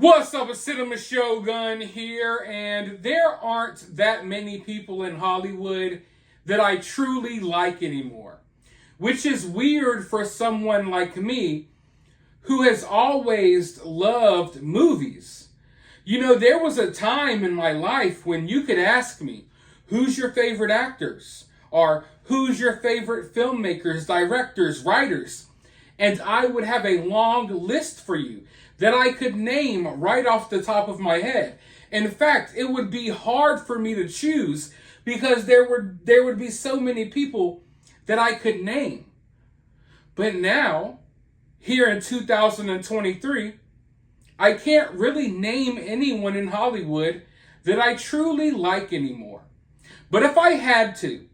What's up, it's Cinema Shogun here, and there aren't that many people in Hollywood that I truly like anymore, which is weird for someone like me who has always loved movies. You know, there was a time in my life when you could ask me, who's your favorite actors? Or who's your favorite filmmakers, directors, writers? And I would have a long list for you that I could name right off the top of my head. In fact, it would be hard for me to choose because there would be so many people that I could name. But now, here in 2023, I can't really name anyone in Hollywood that I truly like anymore. But if I had to,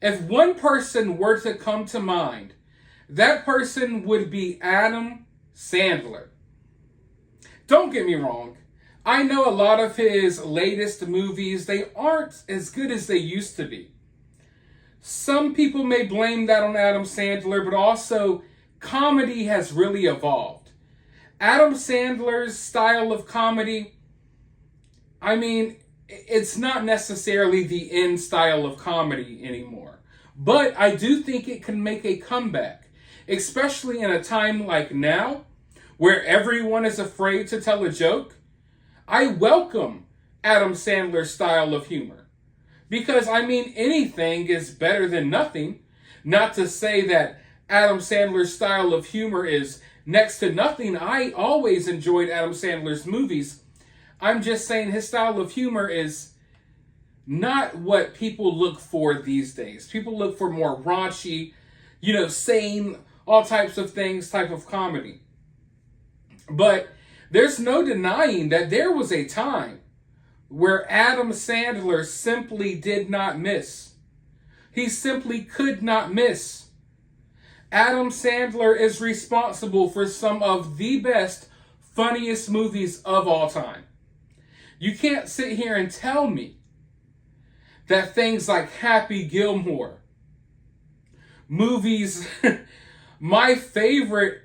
if one person were to come to mind, that person would be Adam Sandler. Don't get me wrong. I know a lot of his latest movies, they aren't as good as they used to be. Some people may blame that on Adam Sandler, but also comedy has really evolved. Adam Sandler's style of comedy, it's not necessarily the end style of comedy anymore. But I do think it can make a comeback, especially in a time like now, where everyone is afraid to tell a joke. I welcome Adam Sandler's style of humor. Because, anything is better than nothing. Not to say that Adam Sandler's style of humor is next to nothing. I always enjoyed Adam Sandler's movies. I'm just saying his style of humor is not what people look for these days. People look for more raunchy, saying all types of things type of comedy. But there's no denying that there was a time where Adam Sandler simply did not miss. He simply could not miss. Adam Sandler is responsible for some of the best, funniest movies of all time. You can't sit here and tell me that things like Happy Gilmore, movies, my favorite,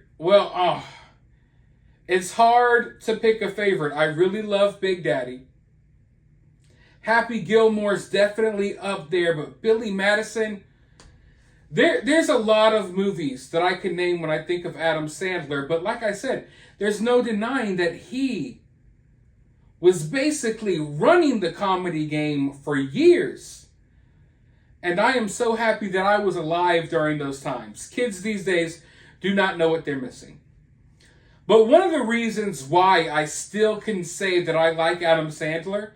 it's hard to pick a favorite. I really love Big Daddy. Happy Gilmore's definitely up there, but Billy Madison, there's a lot of movies that I can name when I think of Adam Sandler, but like I said, there's no denying that he was basically running the comedy game for years. And I am so happy that I was alive during those times. Kids these days do not know what they're missing. But one of the reasons why I still can say that I like Adam Sandler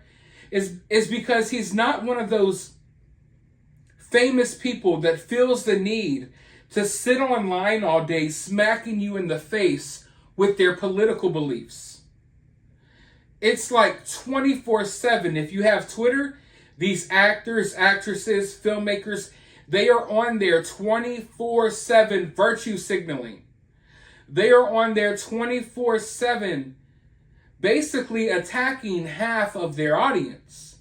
is because he's not one of those famous people that feels the need to sit online all day smacking you in the face with their political beliefs. It's like 24/7. If you have Twitter, these actors, actresses, filmmakers, they are on there 24/7 virtue signaling. They are on there 24/7 basically attacking half of their audience.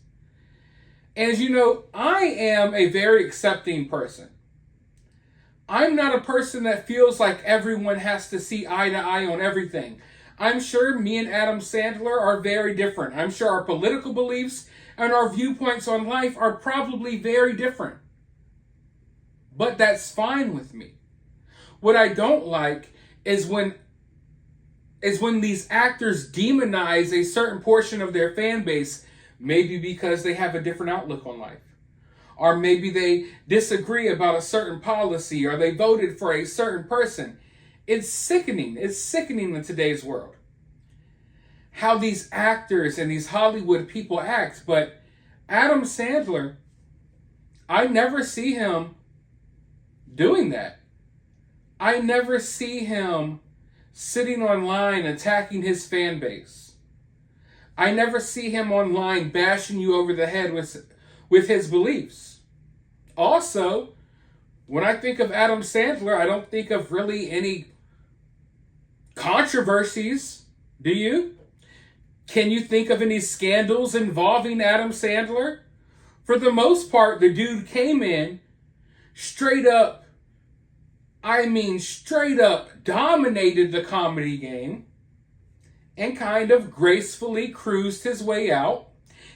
And I am a very accepting person. I'm not a person that feels like everyone has to see eye to eye on everything. I'm sure me and Adam Sandler are very different. I'm sure our political beliefs and our viewpoints on life are probably very different. But that's fine with me. What I don't like is when these actors demonize a certain portion of their fan base, maybe because they have a different outlook on life. Or maybe they disagree about a certain policy, or they voted for a certain person. It's sickening. It's sickening in today's world how these actors and these Hollywood people act. But Adam Sandler, I never see him doing that. I never see him sitting online attacking his fan base. I never see him online bashing you over the head with his beliefs. Also, when I think of Adam Sandler, I don't think of really any controversies. Do you? Can you think of any scandals involving Adam Sandler? For the most part, the dude came in straight up straight up dominated the comedy game and kind of gracefully cruised his way out.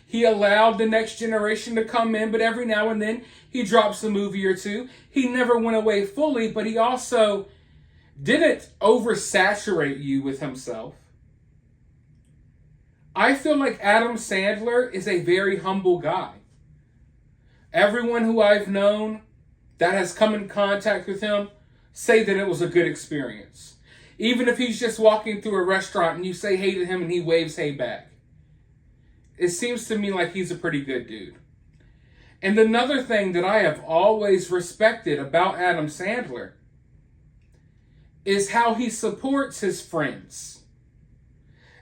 He allowed the next generation to come in, but every now and then he drops a movie or two. He never went away fully, but he also didn't oversaturate you with himself. I feel like Adam Sandler is a very humble guy. Everyone who I've known that has come in contact with him say that it was a good experience. Even if he's just walking through a restaurant and you say hey to him and he waves hey back. It seems to me like he's a pretty good dude. And another thing that I have always respected about Adam Sandler is how he supports his friends.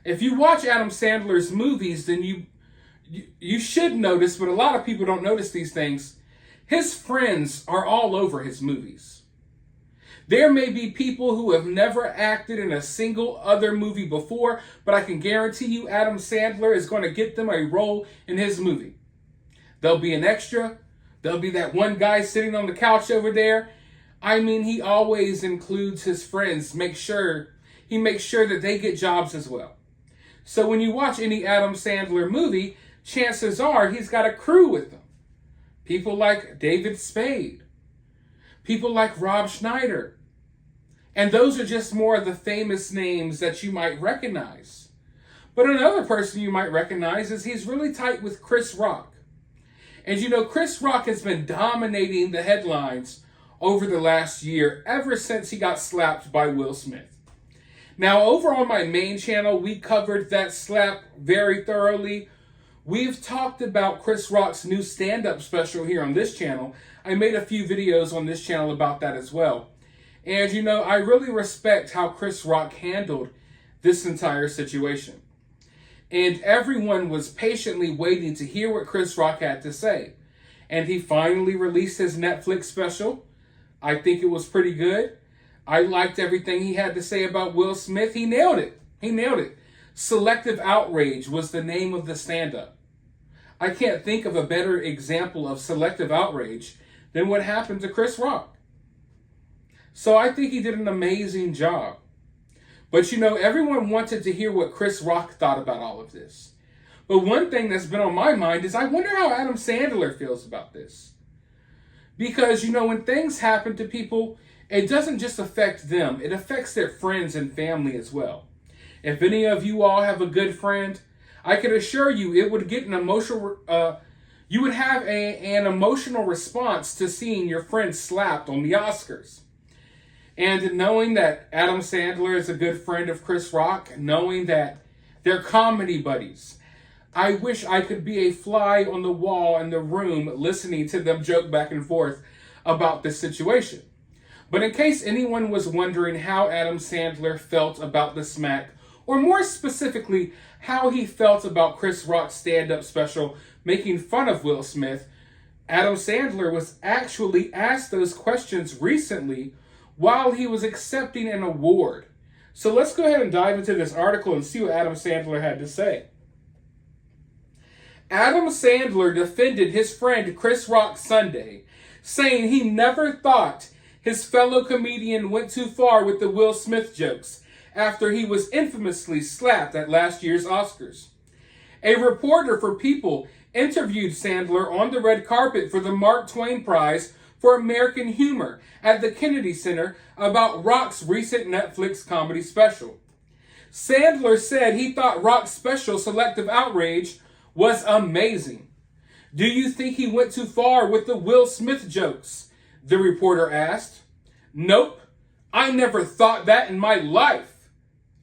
If you watch Adam Sandler's movies, then you should notice, but a lot of people don't notice these things, his friends are all over his movies. There may be people who have never acted in a single other movie before, but I can guarantee you Adam Sandler is going to get them a role in his movie. They'll be an extra. There'll be that one guy sitting on the couch over there. I mean, he always includes his friends. He makes sure that they get jobs as well. So when you watch any Adam Sandler movie, chances are he's got a crew with him. People like David Spade. People like Rob Schneider. And those are just more of the famous names that you might recognize. But another person you might recognize is he's really tight with Chris Rock. And you know, Chris Rock has been dominating the headlines over the last year, ever since he got slapped by Will Smith. Now, over on my main channel, we covered that slap very thoroughly. We've talked about Chris Rock's new stand-up special here on this channel. I made a few videos on this channel about that as well. And you know, I really respect how Chris Rock handled this entire situation. And everyone was patiently waiting to hear what Chris Rock had to say. And he finally released his Netflix special. I think it was pretty good. I liked everything he had to say about Will Smith. He nailed it. He nailed it. Selective outrage was the name of the stand-up. I can't think of a better example of selective outrage than what happened to Chris Rock. So I think he did an amazing job. But you know, everyone wanted to hear what Chris Rock thought about all of this. But one thing that's been on my mind is I wonder how Adam Sandler feels about this. Because, you know, when things happen to people, it doesn't just affect them. It affects their friends and family as well. If any of you all have a good friend, I can assure you it would get an emotional, you would have an emotional response to seeing your friend slapped on the Oscars. And knowing that Adam Sandler is a good friend of Chris Rock, knowing that they're comedy buddies, I wish I could be a fly on the wall in the room listening to them joke back and forth about this situation. But in case anyone was wondering how Adam Sandler felt about the smack, or more specifically, how he felt about Chris Rock's stand-up special making fun of Will Smith, Adam Sandler was actually asked those questions recently while he was accepting an award. So let's go ahead and dive into this article and see what Adam Sandler had to say. Adam Sandler defended his friend Chris Rock Sunday, saying he never thought his fellow comedian went too far with the Will Smith jokes after he was infamously slapped at last year's Oscars. A reporter for People interviewed Sandler on the red carpet for the Mark Twain Prize for American Humor at the Kennedy Center about Rock's recent Netflix comedy special. Sandler said he thought Rock's special, Selective Outrage, was amazing. Do you think he went too far with the Will Smith jokes? The reporter asked. Nope, I never thought that in my life,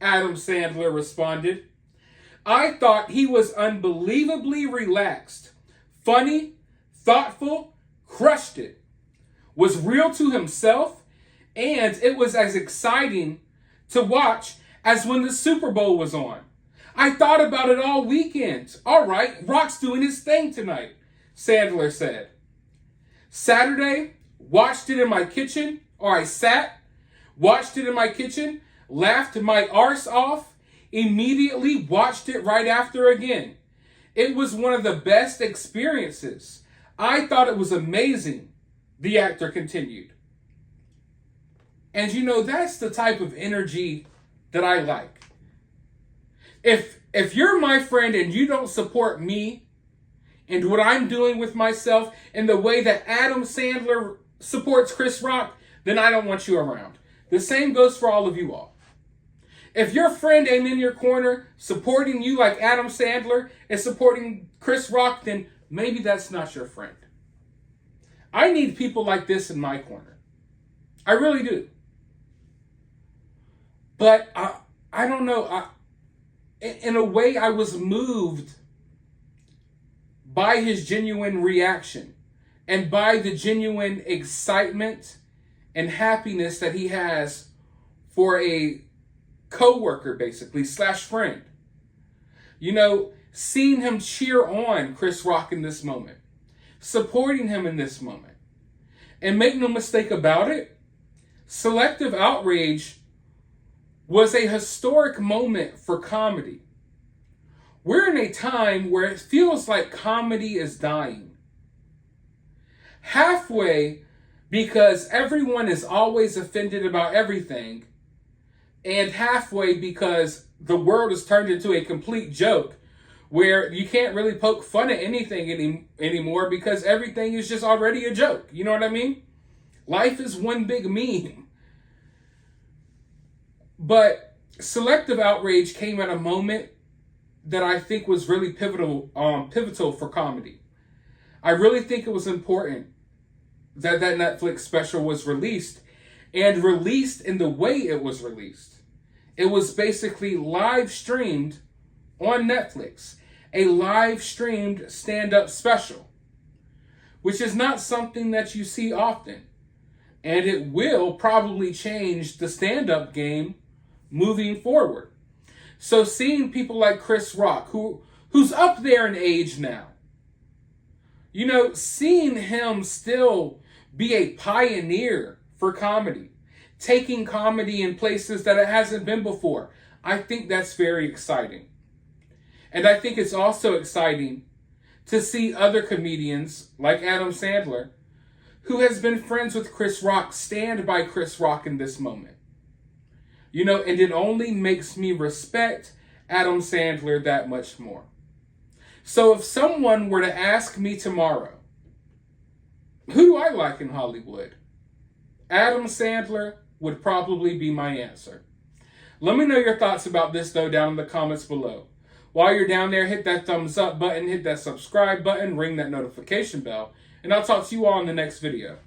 Adam Sandler responded. I thought he was unbelievably relaxed, funny, thoughtful, crushed it, was real to himself, and it was as exciting to watch as when the Super Bowl was on. I thought about it all weekend. All right, Rock's doing his thing tonight, Sandler said. Saturday, watched it in my kitchen, or I sat, watched it in my kitchen, laughed my arse off, immediately watched it right after again. It was one of the best experiences. I thought it was amazing, the actor continued. And you know, that's the type of energy that I like. If you're my friend and you don't support me and what I'm doing with myself in the way that Adam Sandler supports Chris Rock, then I don't want you around. The same goes for all of you all. If your friend ain't in your corner supporting you like Adam Sandler is supporting Chris Rock, then maybe that's not your friend. I need people like this in my corner. I really do. But I don't know. In a way, I was moved by his genuine reaction and by the genuine excitement and happiness that he has for a co-worker, basically, slash friend. You know, seeing him cheer on Chris Rock in this moment, supporting him in this moment. And make no mistake about it, selective outrage was a historic moment for comedy. We're in a time where it feels like comedy is dying. Halfway because everyone is always offended about everything, and halfway because the world has turned into a complete joke where you can't really poke fun at anything anymore because everything is just already a joke. You know what I mean? Life is one big meme. But selective outrage came at a moment that I think was really pivotal for comedy. I really think it was important that Netflix special was released, and released in the way it was released. It was basically live streamed on Netflix, a live streamed stand-up special, which is not something that you see often. And it will probably change the stand-up game moving forward. So seeing people like Chris Rock, who's up there in age now, you know, seeing him still be a pioneer for comedy, taking comedy in places that it hasn't been before, I think that's very exciting. And I think it's also exciting to see other comedians like Adam Sandler, who has been friends with Chris Rock, stand by Chris Rock in this moment. You know, and it only makes me respect Adam Sandler that much more. So if someone were to ask me tomorrow, who do I like in Hollywood? Adam Sandler would probably be my answer. Let me know your thoughts about this, though, down in the comments below. While you're down there, hit that thumbs up button, hit that subscribe button, ring that notification bell, and I'll talk to you all in the next video.